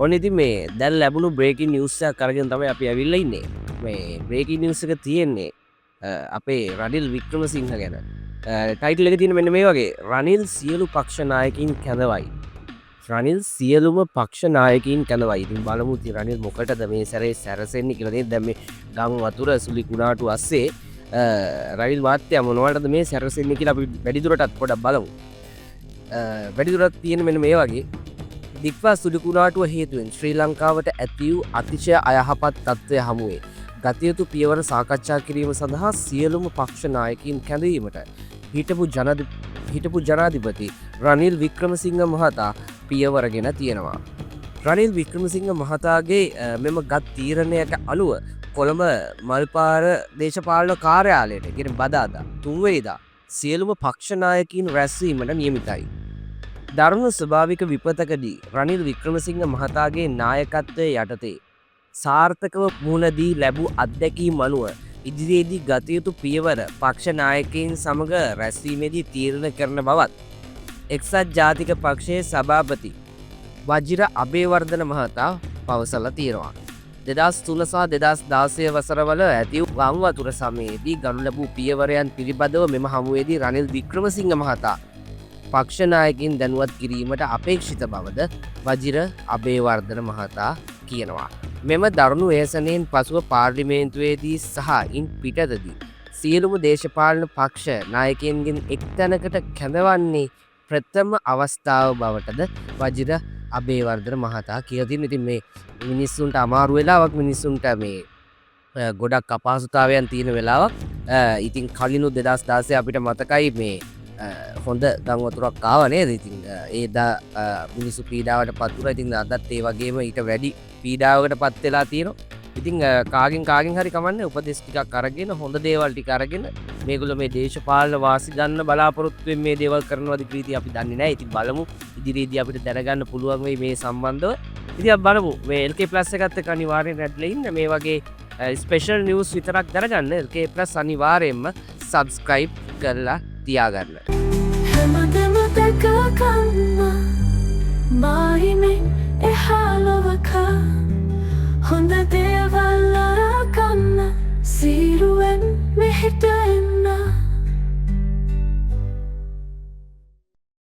ඔන්න ඉතින් මේ දැන් ලැබුණු බ්‍රේකින් නිවුස් එකක් අරගෙන තමයි අපි ඇවිල්ලා ඉන්නේ. මේ බ්‍රේකින් නිවුස් එක තියෙන්නේ අපේ රනිල් වික්‍රමසිංහ ගැන. ටයිටල් එක තියෙන මෙන්න මේ වගේ. රනිල් සියලු පක්ෂ නායකයින් කැඳවයි. රනිල් සියලුම පක්ෂ නායකයින් කැඳවයි. ඉතින් බලමු ඉතින් රනිල් මොකටද මේ සැරේ සැරසෙන්නේ කියලා. නේද? දැන් මේ ගම් වතුර සුලි කුණාටු අස්සේ රනිල් වාත්‍ය මොනවටද මේ සැරසෙන්නේ කියලා අපි වැඩිදුරටත් පොඩ්ඩක් බලමු. වැඩිදුරටත් තියෙන මෙන්න මේ වගේ. දික්වා සුලිකුණාටුව හේතුවෙන් ශ්‍රී ලංකාවට ඇති වූ අතිශය අයහපත් තත්ත්වය හමුවේ ගතයුතු පියවර සාකච්ඡා කිරීම සඳහා සියලුම පක්ෂ නායකයින් කැඳවීමට හිටපු ජනාධිපති රනිල් වික්‍රමසිංහ මහතා පියවරගෙන තියෙනවා. රනිල් වික්‍රමසිංහ මහතාගේ මෙම ගත් තීරණයට අනුව කොළඹ මල්පාර දේශපාලන කාර්යාලයට ගෙන බදාදා තුන්වේදා සියලුම පක්ෂ නායකයින් රැස්වීමට නියමිතයි. දරුණු ස්වභාවික විපතකදී රනිල් වික්‍රමසිංහ මහතාගේ නායකත්වය යටතේ සාර්ථකව මුහුණදී ලැබූ අත්දැකීම් අනුව ඉදිරියේදී ගතයුතු පියවර පක්ෂ නායකයින් සමග රැස්වීමේදී තීරණ කරන බවත් එක්සත් ජාතික පක්ෂයේ සභාපති වජිර අබේවර්ධන මහතා පවසලා තියෙනවා. 2003 සහ 2016 වසරවල ඇති වම් වතුර සමයේදී ගනු ලැබූ පියවරයන් පිළිබඳව මෙම හමුවේදී රනිල් වික්‍රමසිංහ මහතා පක්ෂ නායකින් දැනුවත් කිරීමට අපේක්ෂිත බවද වජිර අබේවර්ධන මහතා කියනවා. මෙම දරුණු ව්‍යසනයෙන් පසුව පාර්ලිමේන්තුවේදී සහ ඉන් පිටතදී සියලුම දේශපාලන පක්ෂ නායකයන්ගෙන් එක් තැනකට කැඳවන්නේ ප්‍රථම අවස්ථාව බවටද වජිර අබේවර්ධන මහතා කියලා තියෙනවා. ඉතින් මේ මිනිස්සුන්ට අමාරු වෙලාවක්, මිනිස්සුන්ට මේ ගොඩක් අපහසුතාවයන් තියෙන වෙලාවක්. ඉතින් කලිනුත් 2016 අපිට මතකයි මේ හොඳ ගම් වතුරක් ආව නේද? ඉතින් ඒදා මිනිස්සු පීඩාවට පත් වුණා. ඉතින් අදත් ඒ වගේම ඊට වැඩි පීඩාවකට පත් වෙලා තියෙනවා. ඉතින් කාගෙන් හරි කමන්නේ උපදෙස් ටිකක් අරගෙන හොඳ දේවල් ටික අරගෙන මේගොල්ලෝ මේ දේශපාලන වාසි ගන්න බලාපොරොත්තු වෙන මේ දේවල් කරනවාද ප්‍රීති අපි දන්නේ නැහැ. ඉතින් බලමු ඉදිරියේදී අපිට දැනගන්න පුළුවන් වෙයි මේ සම්බන්ධව. ඉතින් අපි බලමු මේ LK+ එකත් එක්ක අනිවාර්යෙන් රැඩ්ලා ඉන්න මේ වගේ ස්පෙෂල් නිවුස් විතරක් දැනගන්න LK+ අනිවාර්යෙන්ම subscribe කරලා තියාගන්න. හැමදෙම දැකගන්න මාහිමෙන් එහාලොවක හොඳ දේවල් අරගන්න සීරුවෙන් මෙහෙට එන්න